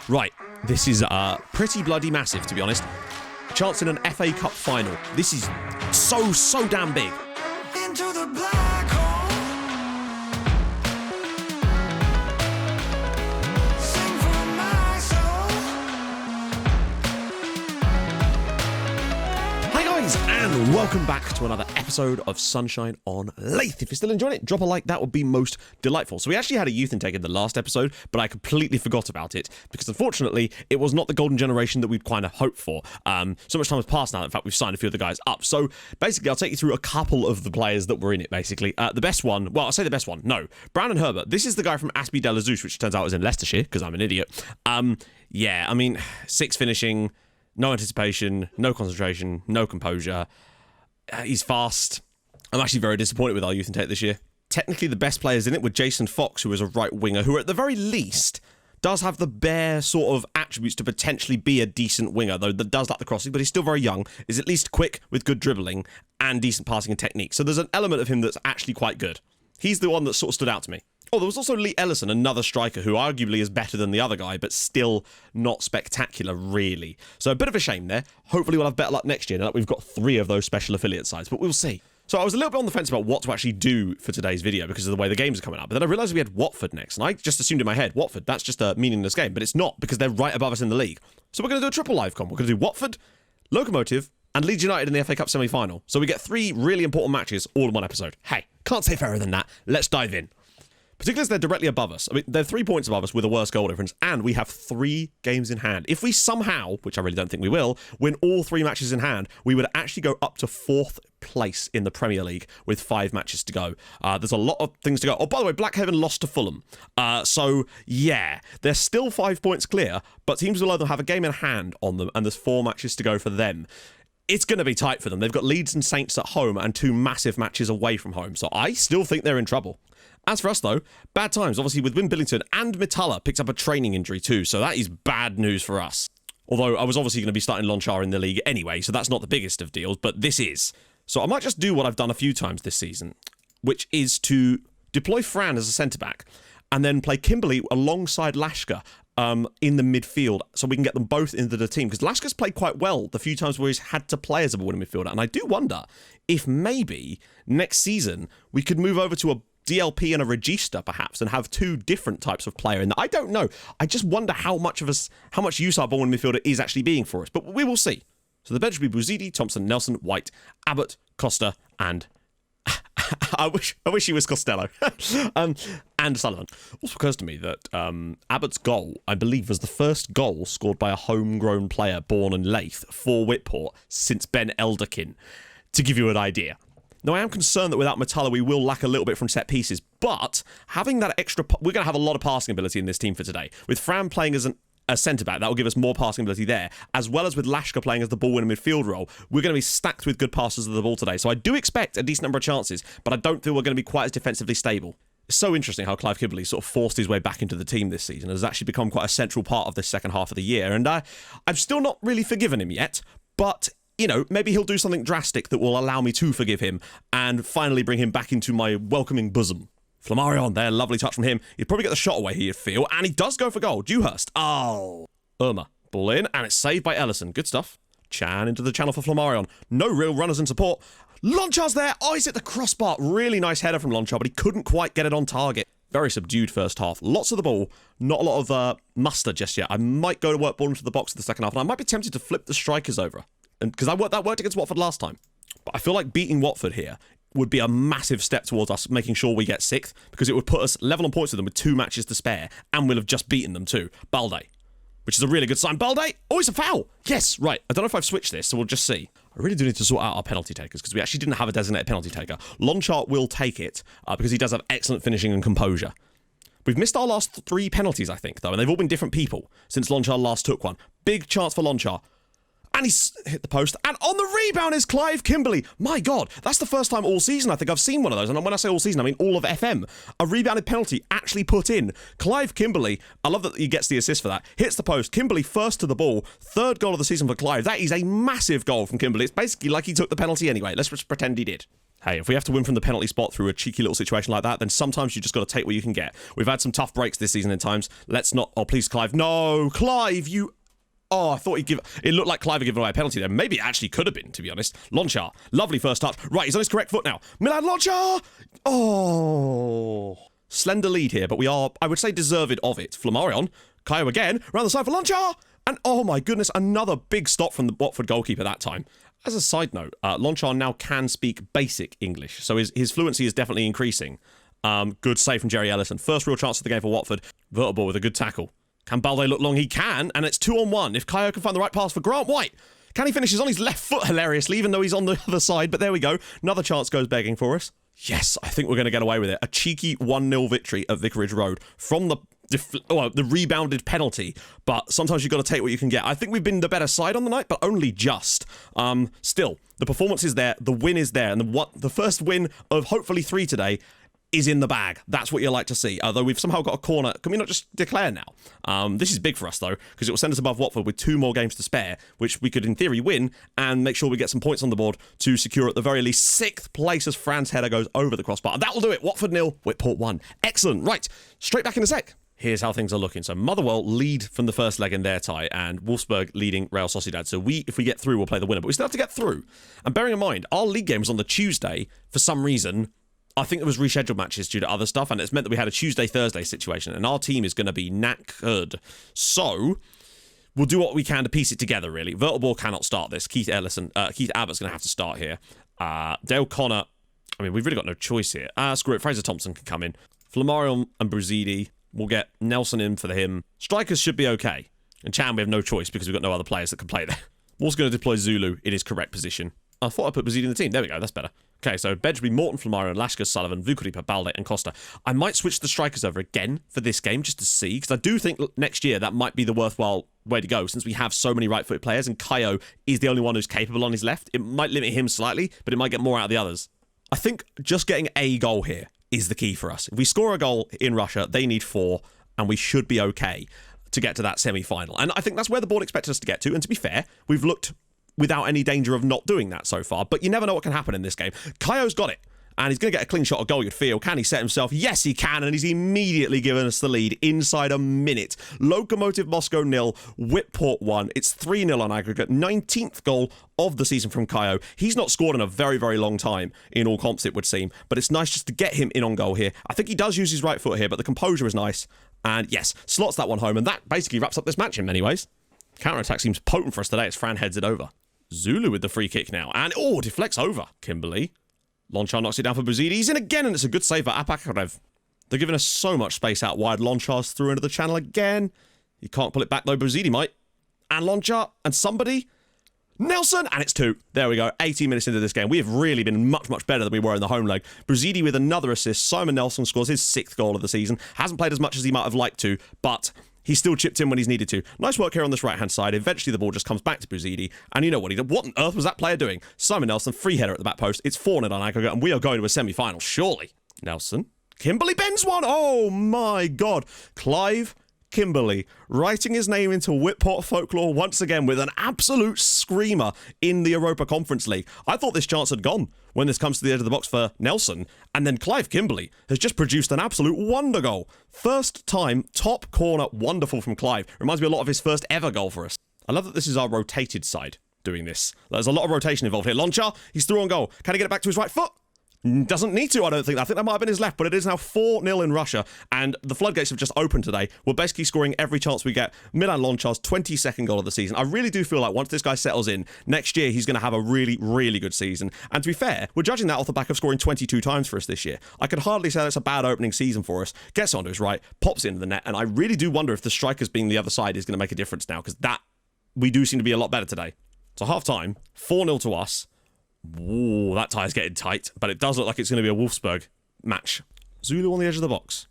Right, this is pretty bloody massive, to be honest. A chance in an FA Cup final. This is so damn big. Into the black hole. Sing for my soul. Hi guys, and welcome back to another episode of Sunshine on Leyth. If you're still enjoying it, drop a like, that would be most delightful. So we actually had a youth intake in the last episode, but I completely forgot about it, because unfortunately, it was not the golden generation that we'd kind of hoped for. So much time has passed now, in fact, we've signed a few of the guys up. So basically, I'll take you through a couple of the players that were in it, basically. The best one, well, I'll say the best one, no. Brandon Herbert, this is the guy from Aspie de la Zeus, which turns out is in Leicestershire, because I'm an idiot. Yeah, I mean, 6 finishing, no anticipation, no concentration, no composure. He's fast. I'm actually very disappointed with our youth intake this year. Technically, the best players in it were Jason Fox, who is a right winger, who at the very least does have the bare sort of attributes to potentially be a decent winger, though that does lack the crossing, but he's still very young, is at least quick with good dribbling and decent passing and technique. So there's an element of him that's actually quite good. He's the one that sort of stood out to me. Oh, there was also Lee Ellison, another striker who arguably is better than the other guy, but still not spectacular, really. So a bit of a shame there. Hopefully we'll have better luck next year now that we've got 3 of those special affiliate sides, but we'll see. So I was a little bit on the fence about what to actually do for today's video because of the way the games are coming up, but then I realised we had Watford next, and I just assumed in my head, Watford, that's just a meaningless game, but it's not, because they're right above us in the league. So we're going to do a triple livecom. We're going to do Watford, Locomotive, and Leeds United in the FA Cup semi-final. So we get 3 really important matches all in one episode. Hey, can't say fairer than that. Let's dive in. Particularly as they're directly above us. I mean, they're 3 points above us with a worse goal difference, and we have 3 games in hand. If we somehow, which I really don't think we will, win all 3 matches in hand, we would actually go up to 4th place in the Premier League with 5 matches to go. There's a lot of things to go. Oh, by the way, Blackhaven lost to Fulham. So, yeah, they're still 5 points clear, but teams will either have a game in hand on them, and there's 4 matches to go for them. It's going to be tight for them. They've got Leeds and Saints at home and 2 massive matches away from home, so I still think they're in trouble. As for us, though, bad times. Obviously, with Wim Billington and Mitala picked up a training injury too, so that is bad news for us. Although I was obviously going to be starting Lonchar in the league anyway, so that's not the biggest of deals, but this is. So I might just do what I've done a few times this season, which is to deploy Fran as a centre-back and then play Kimberly alongside Lashka in the midfield, so we can get them both into the team. Because Lashka's played quite well the few times where he's had to play as a winning midfielder, and I do wonder if maybe next season we could move over to a DLP and a Regista, perhaps, and have 2 different types of player in that. I don't know. I just wonder how much use our ball in midfielder is actually being for us, but we will see. So the bench will be Bouzidi, Thompson, Nelson, White, Abbott, Costa, and I wish he was Costello. And Sullivan. Also occurs to me that Abbott's goal, I believe, was the first goal scored by a homegrown player born in Leyth for Whitport since Ben Elderkin, to give you an idea. Now, I am concerned that without Mitala, we will lack a little bit from set pieces, but having that extra... We're going to have a lot of passing ability in this team for today. With Fran playing as a centre-back, that will give us more passing ability there, as well as with Lashka playing as the ball-winner midfield role. We're going to be stacked with good passes of the ball today, so I do expect a decent number of chances, but I don't think we're going to be quite as defensively stable. It's so interesting how Clive Kimberley sort of forced his way back into the team this season, has actually become quite a central part of this second half of the year, and I've still not really forgiven him yet, but... you know, maybe he'll do something drastic that will allow me to forgive him and finally bring him back into my welcoming bosom. Flammarion there, lovely touch from him. He'd probably get the shot away, he'd feel, and he does go for goal. Dewhurst. Oh. Irma. Ball in, and it's saved by Ellison. Good stuff. Chan into the channel for Flammarion. No real runners in support. Lonchar's there. Oh, he's at the crossbar. Really nice header from Lonchar, but he couldn't quite get it on target. Very subdued first half. Lots of the ball. Not a lot of muster just yet. I might go to work ball into the box for the second half, and I might be tempted to flip the strikers over. Because that worked against Watford last time. But I feel like beating Watford here would be a massive step towards us making sure we get 6th, because it would put us level on points with them with 2 matches to spare, and we'll have just beaten them too. Balde, which is a really good sign. Balde! Oh, it's a foul! Yes, right. I don't know if I've switched this, so we'll just see. I really do need to sort out our penalty takers, because we actually didn't have a designated penalty taker. Lonchart will take it, because he does have excellent finishing and composure. We've missed our last 3 penalties, I think, though, and they've all been different people since Lonchar last took one. Big chance for Lonchar. And he's hit the post. And on the rebound is Clive Kimberley. My God, that's the first time all season I think I've seen one of those. And when I say all season, I mean all of FM. A rebounded penalty actually put in. Clive Kimberley, I love that he gets the assist for that. Hits the post. Kimberley first to the ball. 3rd goal of the season for Clive. That is a massive goal from Kimberley. It's basically like he took the penalty anyway. Let's just pretend he did. Hey, if we have to win from the penalty spot through a cheeky little situation like that, then sometimes you just got to take what you can get. We've had some tough breaks this season in times. Let's not... Oh, please, Clive. No, Clive, you... Oh, I thought he'd give... It looked like Clive had given away a penalty there. Maybe it actually could have been, to be honest. Lonchar. Lovely first touch. Right, he's on his correct foot now. Milan Lonchar! Oh... Slender lead here, but we are, I would say, deserved of it. Flamarion. Kaio again. Round the side for Lonchar! And, oh my goodness, another big stop from the Watford goalkeeper that time. As a side note, Lonchar now can speak basic English, so his fluency is definitely increasing. Good save from Jerry Ellison. First real chance of the game for Watford. Verteball with a good tackle. Can Balde look long? He can, and it's 2-on-1. If Kaio can find the right pass for Grant White. Can he finish? He's on his left foot, hilariously, even though he's on the other side, but there we go. Another chance goes begging for us. Yes, I think we're going to get away with it. A cheeky 1-0 victory at Vicarage Road from the rebounded penalty, but sometimes you've got to take what you can get. I think we've been the better side on the night, but only just. Still, the performance is there, the win is there, and the first win of hopefully 3 today is in the bag. That's what you like to see. Although we've somehow got a corner. Can we not just declare now? This is big for us, though, because it will send us above Watford with 2 more games to spare, which we could, in theory, win and make sure we get some points on the board to secure, at the very least, 6th place as Fran's header goes over the crossbar. And that will do it. Watford 0, Whitport 1. Excellent. Right, straight back in a sec. Here's how things are looking. So Motherwell lead from the first leg in their tie, and Wolfsburg leading Real Sociedad. So if we get through, we'll play the winner. But we still have to get through. And bearing in mind, our league game was on the Tuesday. For some reason, I think it was rescheduled matches due to other stuff, and it's meant that we had a Tuesday-Thursday situation, and our team is going to be knackered. So we'll do what we can to piece it together, really. Verteball cannot start this. Keith Abbott's going to have to start here. Dale Connor, I mean, we've really got no choice here. Screw it. Fraser Thompson can come in. Flamarion and Bruzidi. We'll get Nelson in for him. Strikers should be okay. And Chan, we have no choice because we've got no other players that can play there. We're also going to deploy Zulu in his correct position. I thought I put Bruzidi in the team. There we go. That's better. Okay, so bench will be Morton, Flamarion, Lashka, Sullivan, Vukuripa, Balde, and Costa. I might switch the strikers over again for this game just to see, because I do think next year that might be the worthwhile way to go, since we have so many right-footed players, and Kaio is the only one who's capable on his left. It might limit him slightly, but it might get more out of the others. I think just getting a goal here is the key for us. If we score a goal in Russia, they need 4, and we should be okay to get to that semi-final. And I think that's where the board expects us to get to, and to be fair, we've looked without any danger of not doing that so far, but you never know what can happen in this game. Kaio's got it, and he's going to get a clean shot, a goal, you'd feel. Can he set himself? Yes, he can, and he's immediately given us the lead inside a minute. Lokomotiv Moscow 0, Whitport 1. It's 3-0 on aggregate. 19th goal of the season from Kaio. He's not scored in a very, very long time in all comps, it would seem, but it's nice just to get him in on goal here. I think he does use his right foot here, but the composure is nice, and yes, slots that one home, and that basically wraps up this match in many ways. Counter-attack seems potent for us today as Fran heads it over. Zulu with the free kick now. And, deflects over. Kimberly. Lonchar knocks it down for Bruzidi. He's in again, and it's a good save for Apakarev. They're giving us so much space out wide. Lonchar's through into the channel again. He can't pull it back, though. Bruzidi might. And Lonchar. And somebody. Nelson! And it's 2. There we go. 18 minutes into this game. We have really been much, much better than we were in the home leg. Bruzidi with another assist. Simon Nelson scores his 6th goal of the season. Hasn't played as much as he might have liked to, but he's still chipped in when he's needed to. Nice work here on this right-hand side. Eventually, the ball just comes back to Bruzidi. And you know what he did? What on earth was that player doing? Simon Nelson, free header at the back post. It's 4-0 on aggregate, and we are going to a semi-final, surely. Nelson. Kimberly bends one. Oh, my God. Clive Kimberly writing his name into Whitport folklore once again with an absolute screamer in the Europa Conference League. I thought this chance had gone when this comes to the edge of the box for Nelson, and then Clive Kimberly has just produced an absolute wonder goal. First time, top corner, wonderful from Clive. Reminds me a lot of his first ever goal for us. I love that this is our rotated side doing this. There's a lot of rotation involved here. Lonchar, he's through on goal. Can he get it back to his right foot? Doesn't need to, I don't think. I think that might have been his left, but it is now 4-0 in Russia, and the floodgates have just opened today. We're basically scoring every chance we get. Milan Lonchar's 22nd goal of the season. I really do feel like once this guy settles in, next year he's going to have a really, really good season. And to be fair, we're judging that off the back of scoring 22 times for us this year. I could hardly say that's a bad opening season for us. Gets onto his right, pops into the net, and I really do wonder if the strikers being the other side is going to make a difference now, because that, we do seem to be a lot better today. So half-time, 4-0 to us. Ooh, that tie's getting tight, but it does look like it's going to be a Wolfsburg match. Zulu on the edge of the box.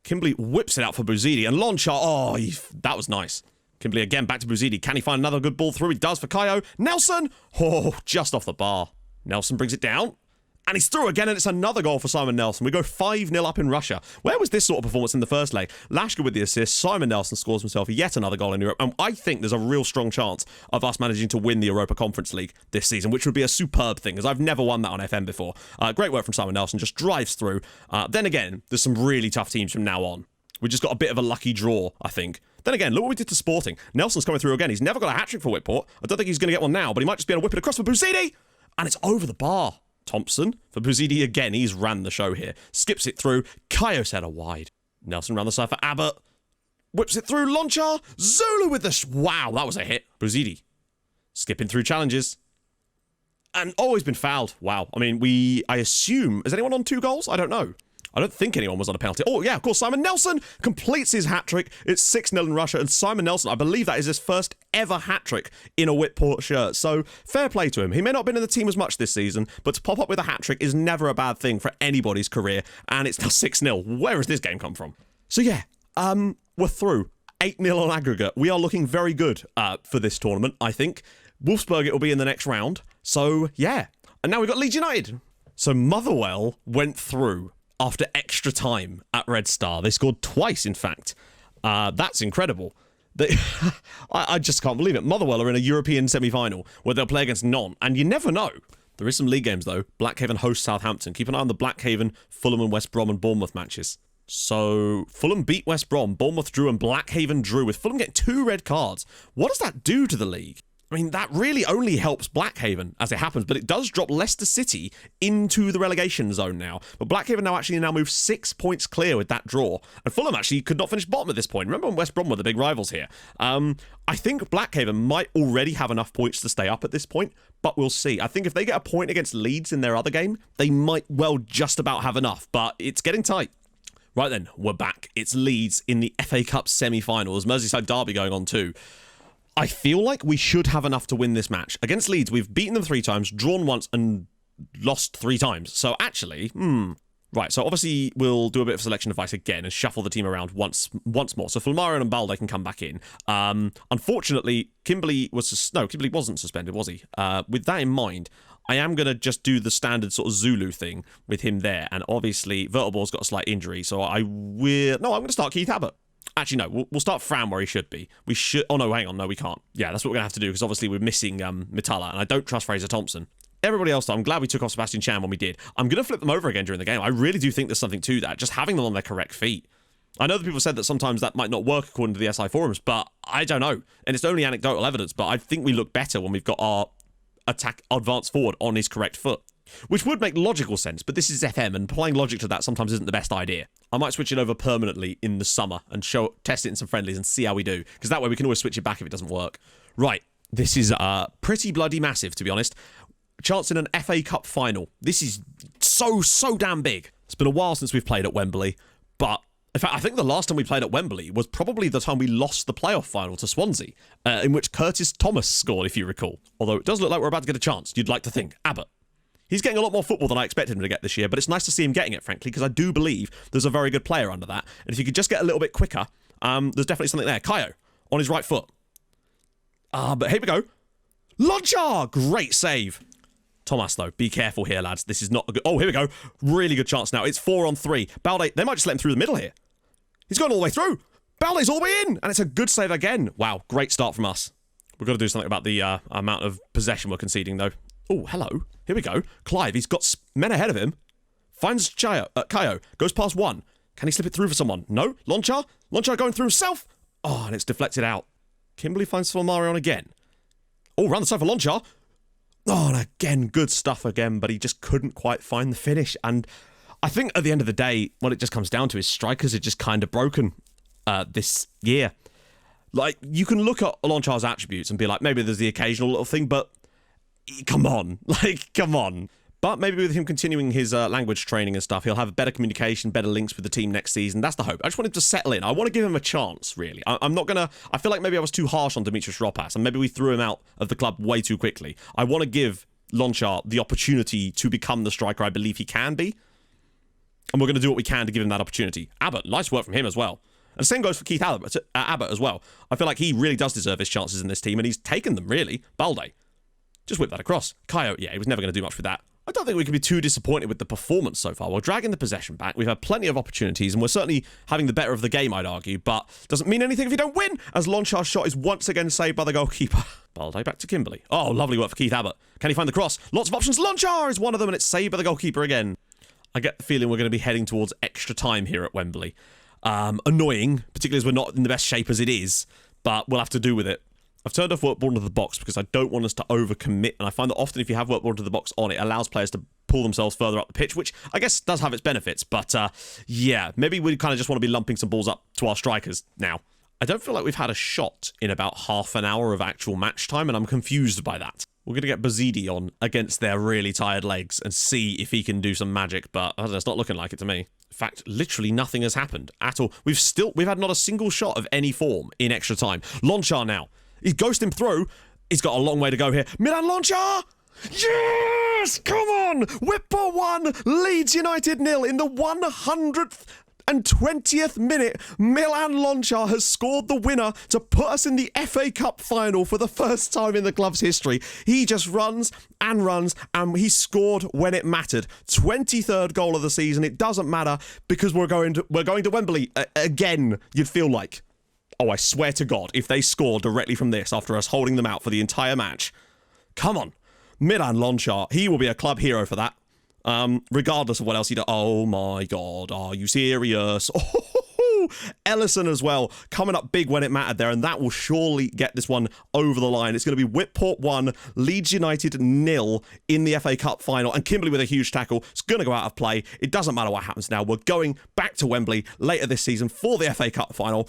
Kimberly whips it out for Bruzidi, and Lonchar, that was nice. Kimberly again back to Bruzidi. Can he find another good ball through? He does for Kaio. Nelson! Oh, just off the bar. Nelson brings it down. And he's through again, and it's another goal for Simon Nelson. We go 5-0 up in Russia. Where was this sort of performance in the first leg? Lashka with the assist. Simon Nelson scores himself yet another goal in Europe. And I think there's a real strong chance of us managing to win the Europa Conference League this season, which would be a superb thing, as I've never won that on FM before. Great work from Simon Nelson. Just drives through. Then again, there's some really tough teams from now on. We just got a bit of a lucky draw, I think. Then again, look what we did to Sporting. Nelson's coming through again. He's never got a hat-trick for Whitport. I don't think he's going to get one now, but he might just be able to whip it across for Bouzidi. And it's over the bar. Thompson for Bouzidi again. He's ran the show here. Skips it through. Kayo's header wide. Nelson round the side for Abbott. Whips it through. Lonchar. Zulu with the... Wow, that was a hit. Bouzidi skipping through challenges. And always been fouled. Wow. I mean, I assume... Is anyone on 2 goals? I don't know. I don't think anyone was on a penalty. Oh, yeah, of course, Simon Nelson completes his hat-trick. It's 6-0 in Russia, and Simon Nelson, I believe that is his first ever hat-trick in a Whitport shirt. So, fair play to him. He may not have been in the team as much this season, but to pop up with a hat-trick is never a bad thing for anybody's career, and it's now 6-0. Where has this game come from? So, yeah, we're through. 8-0 on aggregate. We are looking very good for this tournament, I think. Wolfsburg, it will be in the next round. So, yeah. And now we've got Leeds United. So, Motherwell went through after extra time at Red Star. They scored twice, in fact. That's incredible. I just can't believe it. Motherwell are in a European semi-final where they'll play against Nantes, and you never know. There is some league games, though. Blackhaven hosts Southampton. Keep an eye on the Blackhaven, Fulham and West Brom and Bournemouth matches. So, Fulham beat West Brom, Bournemouth drew, and Blackhaven drew, with Fulham getting 2 red cards. What does that do to the league? I mean, that really only helps Blackhaven, as it happens, but it does drop Leicester City into the relegation zone now. But Blackhaven now moves 6 points clear with that draw. And Fulham actually could not finish bottom at this point. Remember when West Brom were the big rivals here? I think Blackhaven might already have enough points to stay up at this point, but we'll see. I think if they get a point against Leeds in their other game, they might well just about have enough, but it's getting tight. Right then, we're back. It's Leeds in the FA Cup semi-finals. Merseyside derby going on too. I feel like we should have enough to win this match. Against Leeds, we've beaten them 3 times, drawn once, and lost 3 times. So actually, right, so obviously we'll do a bit of selection advice again and shuffle the team around once more. So Fulmarion and Balde can come back in. Unfortunately, Kimberley wasn't suspended, was he? With that in mind, I am going to just do the standard sort of Zulu thing with him there. And obviously, Vertelbor's got a slight injury, so I'm going to start Keith Abbott. Actually, no, we'll start Fran where he should be. We should... Oh, no, hang on. No, we can't. Yeah, that's what we're going to have to do, because obviously we're missing Mitala, and I don't trust Fraser Thompson. Everybody else, though, I'm glad we took off Sebastian Chan when we did. I'm going to flip them over again during the game. I really do think there's something to that, just having them on their correct feet. I know that people said that sometimes that might not work according to the SI forums, but I don't know. And it's only anecdotal evidence, but I think we look better when we've got our advance forward on his correct foot. Which would make logical sense, but this is FM, and applying logic to that sometimes isn't the best idea. I might switch it over permanently in the summer and test it in some friendlies and see how we do, because that way we can always switch it back if it doesn't work. Right, this is pretty bloody massive, to be honest. Chance in an FA Cup final. This is so damn big. It's been a while since we've played at Wembley, but in fact, I think the last time we played at Wembley was probably the time we lost the playoff final to Swansea, in which Curtis Thomas scored, if you recall. Although it does look like we're about to get a chance, you'd like to think. Abbott. He's getting a lot more football than I expected him to get this year, but it's nice to see him getting it, frankly, because I do believe there's a very good player under that. And if you could just get a little bit quicker, there's definitely something there. Kayo, on his right foot. But here we go. Lonchar! Great save. Thomas, though, be careful here, lads. This is not a good... Oh, here we go. Really good chance now. It's 4-on-3. Balde, they might just let him through the middle here. He's gone all the way through. Balde's all the way in. And it's a good save again. Wow, great start from us. We've got to do something about the amount of possession we're conceding, though. Oh, hello. Here we go. Clive, he's got men ahead of him. Finds Kayo. Goes past one. Can he slip it through for someone? No. Lonchar going through himself. Oh, and it's deflected out. Kimberley finds Fulmarion again. Oh, round the side for Lonchar. Oh, and again, good stuff again, but he just couldn't quite find the finish. And I think at the end of the day, what it just comes down to is strikers are just kind of broken this year. Like, you can look at Lonchar's attributes and be like, maybe there's the occasional little thing, but come on. But maybe with him continuing his language training and stuff, he'll have better communication, better links with the team next season. That's the hope. I just want him to settle in. I want to give him a chance, really. I'm not going to... I feel like maybe I was too harsh on Dimitris Ropas, and maybe we threw him out of the club way too quickly. I want to give Lonchar the opportunity to become the striker I believe he can be, and we're going to do what we can to give him that opportunity. Abbott, nice work from him as well. And the same goes for Keith Abbott as well. I feel like he really does deserve his chances in this team, and he's taken them, really. Balde. Just whip that across. Kayo, yeah, he was never going to do much with that. I don't think we can be too disappointed with the performance so far. We're dragging the possession back. We've had plenty of opportunities, and we're certainly having the better of the game, I'd argue, but doesn't mean anything if you don't win, as Lonchar's shot is once again saved by the goalkeeper. Balde back to Kimberly. Oh, lovely work for Keith Abbott. Can he find the cross? Lots of options. Lonchar is one of them, and it's saved by the goalkeeper again. I get the feeling we're going to be heading towards extra time here at Wembley. Annoying, particularly as we're not in the best shape as it is, but we'll have to do with it. I've turned off work ball into the box because I don't want us to overcommit, and I find that often if you have work ball into the box on, it allows players to pull themselves further up the pitch, which I guess does have its benefits, but yeah, maybe we kind of just want to be lumping some balls up to our strikers now. I don't feel like we've had a shot in about half an hour of actual match time, and I'm confused by that. We're going to get Bazidi on against their really tired legs and see if he can do some magic, but I don't know, it's not looking like it to me. In fact, literally nothing has happened at all. We've had not a single shot of any form in extra time. Lonchar now. He's ghosted him through. He's got a long way to go here. Milan Lonchar! Yes! Come on! Whitport 1, Leeds United 0 in the 120th minute. Milan Lonchar has scored the winner to put us in the FA Cup final for the first time in the club's history. He just runs, and he scored when it mattered. 23rd goal of the season. It doesn't matter because we're going to Wembley again, you'd feel like. Oh, I swear to God, if they score directly from this after us holding them out for the entire match, come on. Milan Lonchar, he will be a club hero for that. Regardless of what else he does. Oh my God, are you serious? Oh, Ellison as well, coming up big when it mattered there, and that will surely get this one over the line. It's going to be Whitport 1, Leeds United 0 in the FA Cup final, and Kimberly with a huge tackle. It's going to go out of play. It doesn't matter what happens now. We're going back to Wembley later this season for the FA Cup final.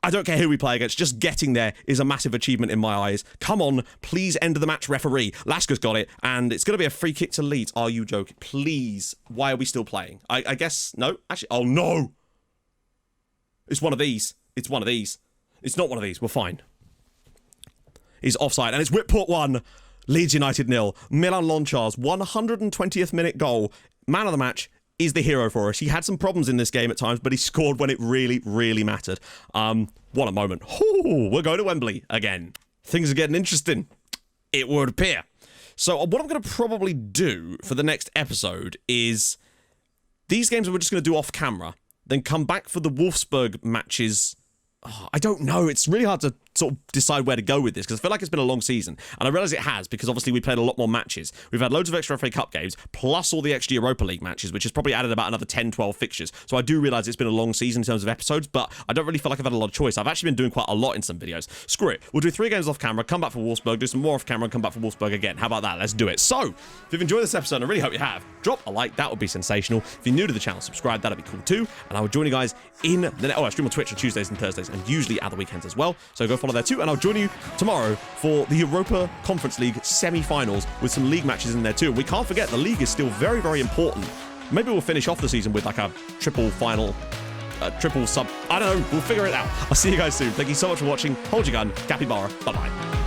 I don't care who we play against, just getting there is a massive achievement in my eyes. Come on, please end the match, referee. Laska's got it, and it's going to be a free kick to Leeds. Are you joking? Please. Why are we still playing? I guess, no? Actually, oh no! It's one of these. It's one of these. It's not one of these. We're fine. He's offside, and it's Whitport 1, Leeds United 0. Milan Lonchar's 120th minute goal. Man of the match. Is the hero for us. He had some problems in this game at times, but he scored when it really, really mattered. What a moment. Ooh, we're going to Wembley again. Things are getting interesting, it would appear. So what I'm going to probably do for the next episode is these games we're just going to do off camera, then come back for the Wolfsburg matches. Oh, I don't know. It's really hard to sort of decide where to go with this because I feel like it's been a long season. And I realise it has because obviously we played a lot more matches. We've had loads of extra FA Cup games plus all the extra Europa League matches, which has probably added about another 10, 12 fixtures. So I do realise it's been a long season in terms of episodes, but I don't really feel like I've had a lot of choice. I've actually been doing quite a lot in some videos. Screw it. We'll do 3 games off camera, come back for Wolfsburg, do some more off camera, and come back for Wolfsburg again. How about that? Let's do it. So, if you've enjoyed this episode, and I really hope you have, drop a like. That would be sensational. If you're new to the channel, subscribe. That'd be cool too. And I will join you guys in the... I stream on Twitch on Tuesdays and Thursdays, and usually at the weekends as well. So go follow there too, and I'll join you tomorrow for the Europa Conference League semi-finals with some league matches in there too. We can't forget the league is still very, very important. Maybe we'll finish off the season with like a triple final, triple sub. I don't know. We'll figure it out. I'll see you guys soon. Thank you so much for watching. Hold your gun. Capybara. Bye-bye.